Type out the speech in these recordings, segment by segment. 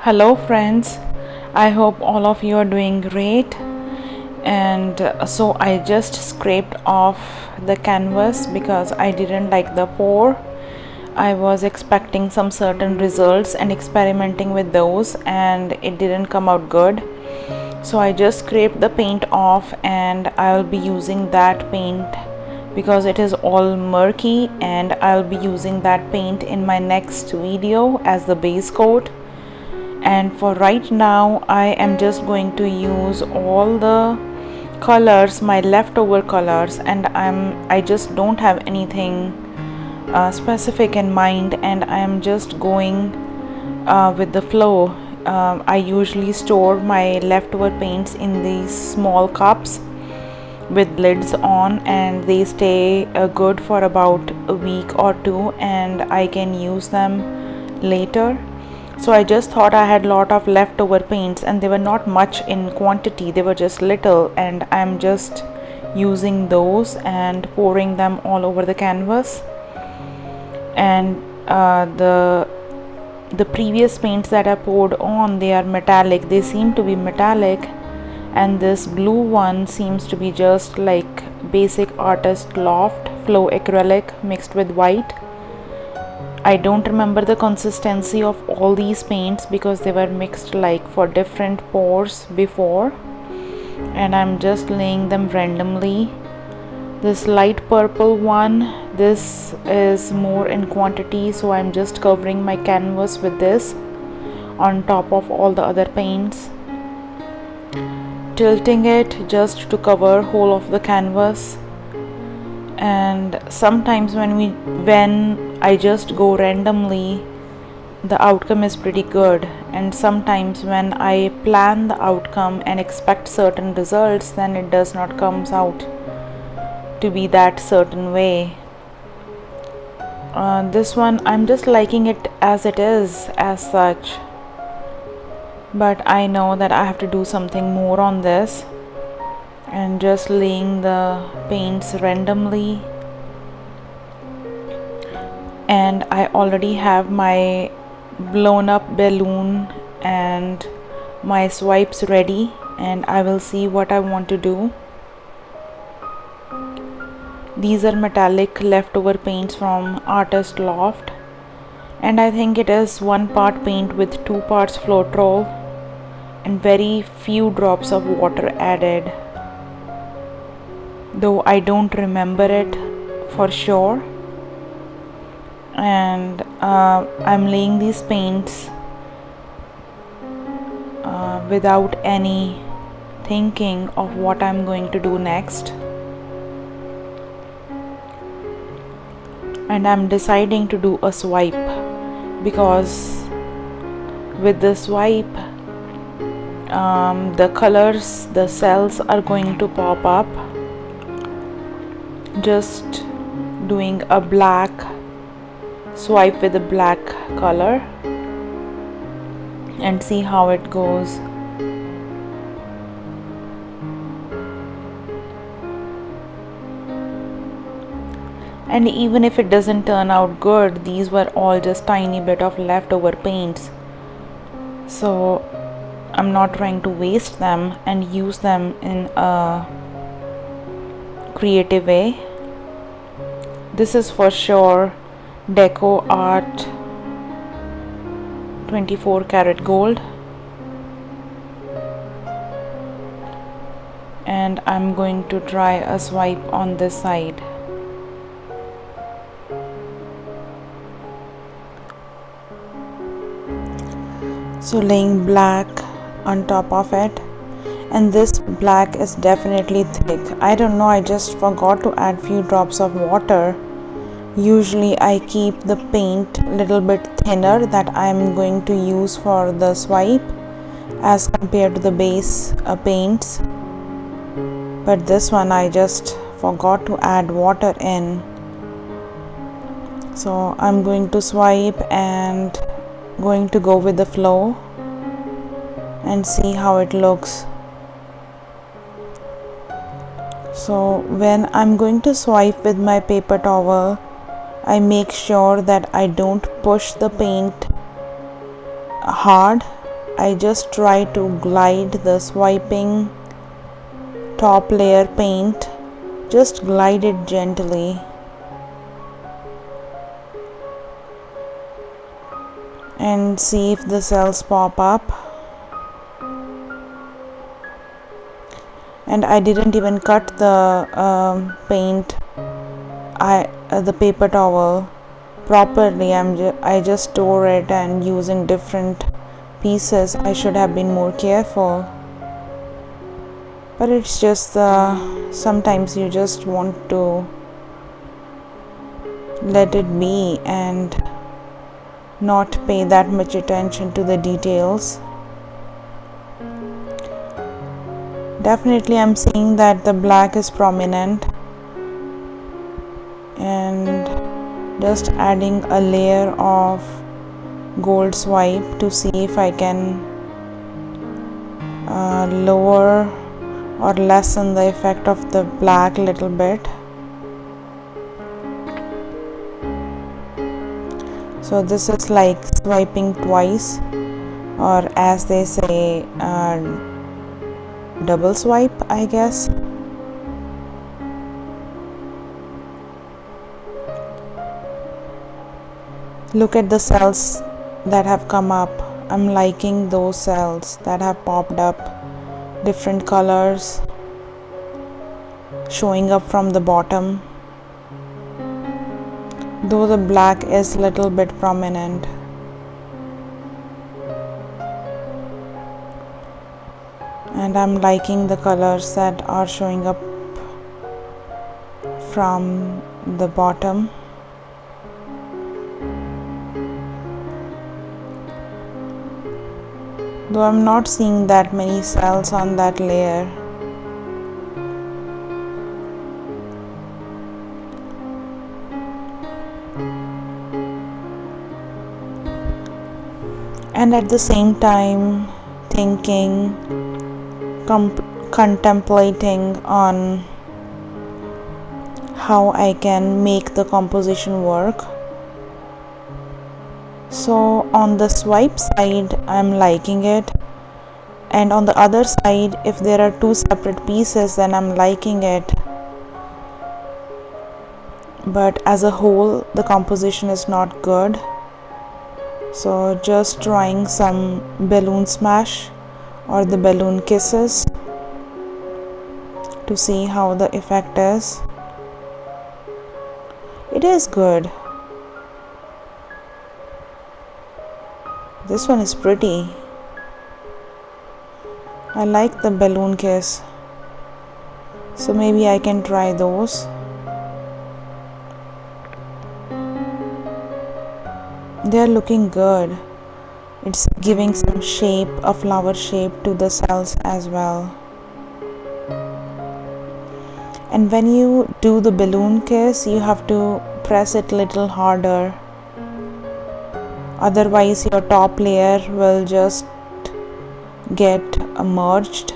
Hello friends, I hope all of you are doing great. And so I just scraped off the canvas because I didn't like the pour. I was expecting some certain results and experimenting with those, and it didn't come out good. So I just scraped the paint off, and I'll be using that paint because it is all murky, and I'll be using that paint in my next video as the base coat. And for right now I am just going to use all the colors, my leftover colors, and I just don't have anything specific in mind, and I am just going with the flow. I usually store my leftover paints in these small cups with lids on, and they stay good for about a week or two, and I can use them later. So I just thought I had a lot of leftover paints, and they were not much in quantity, they were just little, and I'm just using those and pouring them all over the canvas. And the previous paints that I poured on, they are metallic, they seem to be metallic, and this blue one seems to be just like basic Artist Loft flow acrylic mixed with white. I don't remember the consistency of all these paints because they were mixed like for different pours before, and I'm just laying them randomly. This light purple one, this is more in quantity, so I'm just covering my canvas with this on top of all the other paints, tilting it just to cover whole of the canvas. And sometimes when I just go randomly, the outcome is pretty good, and sometimes when I plan the outcome and expect certain results, then it does not comes out to be that certain way. This one I'm just liking it as it is as such, but I know that I have to do something more on this, and just laying the paints randomly. And I already have my blown up balloon and my swipes ready, and I will see what I want to do. These are metallic leftover paints from Artist Loft, and I think it is 1 part paint with 2 parts floetrol and very few drops of water added, though I don't remember it for sure. And I'm laying these paints without any thinking of what I'm going to do next, and I'm deciding to do a swipe because with the swipe the colors, the cells are going to pop up. Just doing a black swipe with a black color and see how it goes. And even if it doesn't turn out good, these were all just tiny bit of leftover paints, so I'm not trying to waste them and use them in a creative way. This is for sure Deco Art 24 karat gold, and I'm going to try a swipe on this side. So laying black on top of it, and this black is definitely thick. I don't know, I just forgot to add few drops of water. Usually I keep the paint a little bit thinner that I'm going to use for the swipe as compared to the base paints, but this one I just forgot to add water in. So I'm going to swipe and going to go with the flow and see how it looks. So when I'm going to swipe with my paper towel, I make sure that I don't push the paint hard I just try to glide the swiping top layer paint, just glide it gently and see if the cells pop up. And I didn't even cut the paint, the paper towel properly. I just tore it and using different pieces. I should have been more careful, but it's just sometimes you just want to let it be and not pay that much attention to the details. Definitely I'm seeing that the black is prominent, and just adding a layer of gold swipe to see if I can lower or lessen the effect of the black a little bit. So this is like swiping twice, or as they say, double swipe, I guess. Look at the cells that have come up. I'm liking those cells that have popped up, different colors showing up from the bottom, though the black is a little bit prominent. And I'm liking the colors that are showing up from the bottom. Though I'm not seeing that many cells on that layer. And at the same time thinking, contemplating on how I can make the composition work. So on the swipe side I'm liking it, and on the other side, if there are two separate pieces, then I'm liking it, but as a whole the composition is not good. So just trying some balloon smash or the balloon kisses to see how the effect is. It is good. This one is pretty. I like the balloon kiss, so maybe I can try those. They are looking good. It's giving some shape, a flower shape to the cells as well. And when you do the balloon kiss, you have to press it a little harder. Otherwise your top layer will just get merged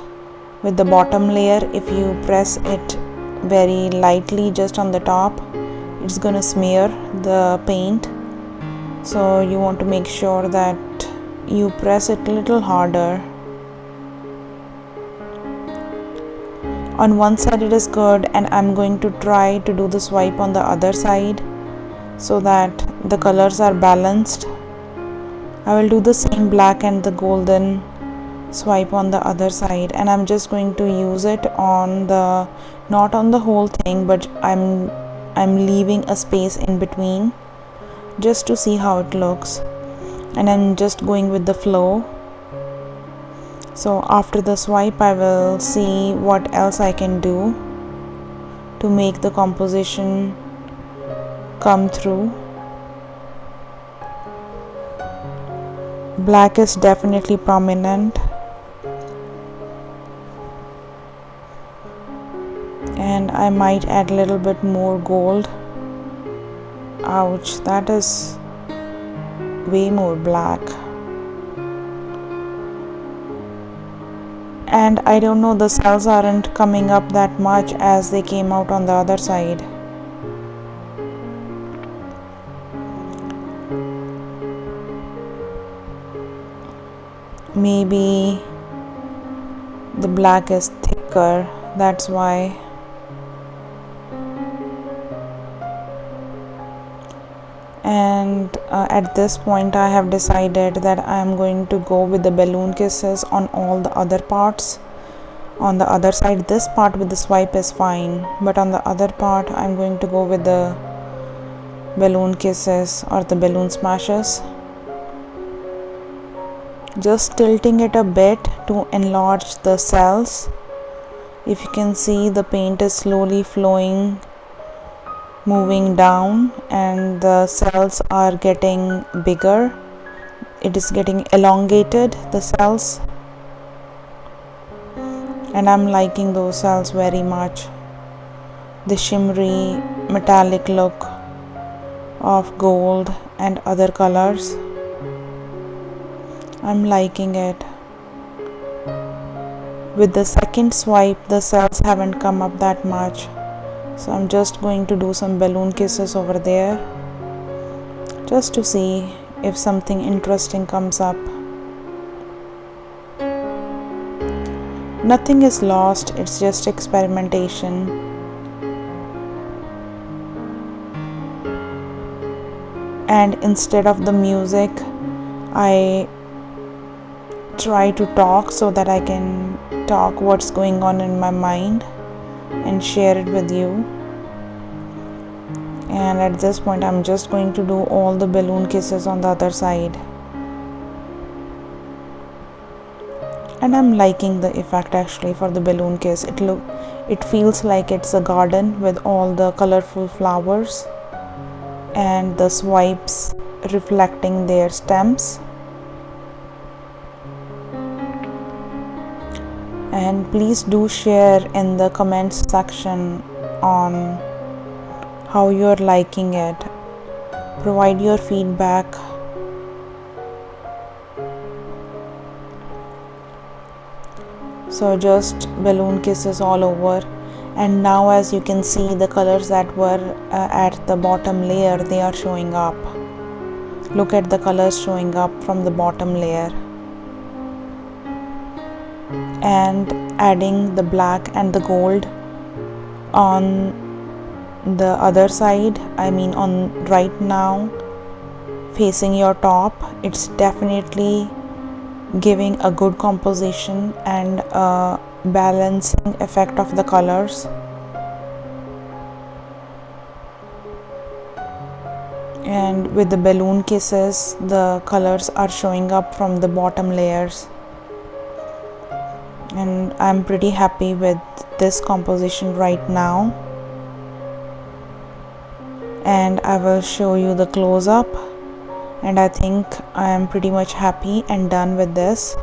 with the bottom layer. If you press it very lightly just on the top, it's gonna smear the paint. So you want to make sure that you press it a little harder. On one side it is good, and I'm going to try to do the swipe on the other side so that the colors are balanced. I will do the same black and the golden swipe on the other side, and I'm just going to use it on the, not on the whole thing, but I'm leaving a space in between just to see how it looks, and I'm just going with the flow. So after the swipe I will see what else I can do to make the composition come through. Black is definitely prominent, and I might add a little bit more gold. Ouch, that is way more black. And I don't know, the cells aren't coming up that much as they came out on the other side. maybe the black is thicker, that's why. And at this point I have decided that I am going to go with the balloon kisses on all the other parts. On the other side, this part with the swipe is fine, but on the other part I'm going to go with the balloon kisses or the balloon smashes, just tilting it a bit to enlarge the cells. If you can see, the paint is slowly flowing, moving down, and the cells are getting bigger. It is getting elongated, the cells, and I'm liking those cells very much. The shimmery metallic look of gold and other colors, I'm liking it. With the second swipe, the cells haven't come up that much, so I'm just going to do some balloon kisses over there just to see if something interesting comes up. Nothing is lost, it's just experimentation. And instead of the music, I try to talk so that I can talk what's going on in my mind and share it with you. And at this point I'm just going to do all the balloon kisses on the other side. And I'm liking the effect actually for the balloon kiss. It feels like it's a garden with all the colorful flowers and the swipes reflecting their stems. And please do share in the comments section on how you're liking it. Provide your feedback. So just balloon kisses all over. And now as you can see, the colors that were at the bottom layer, they are showing up. Look at the colors showing up from the bottom layer. And adding the black and the gold on the other side, on right now facing your top, it's definitely giving a good composition and a balancing effect of the colors. And with the balloon kisses, the colors are showing up from the bottom layers, and I'm pretty happy with this composition right now. And I will show you the close-up, and I think I am pretty much happy and done with this.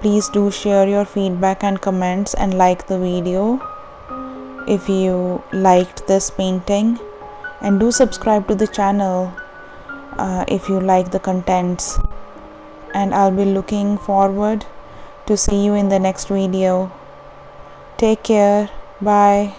Please do share your feedback and comments and like the video if you liked this painting, and do subscribe to the channel if you like the contents. And I'll be looking forward to see you in the next video. Take care. Bye.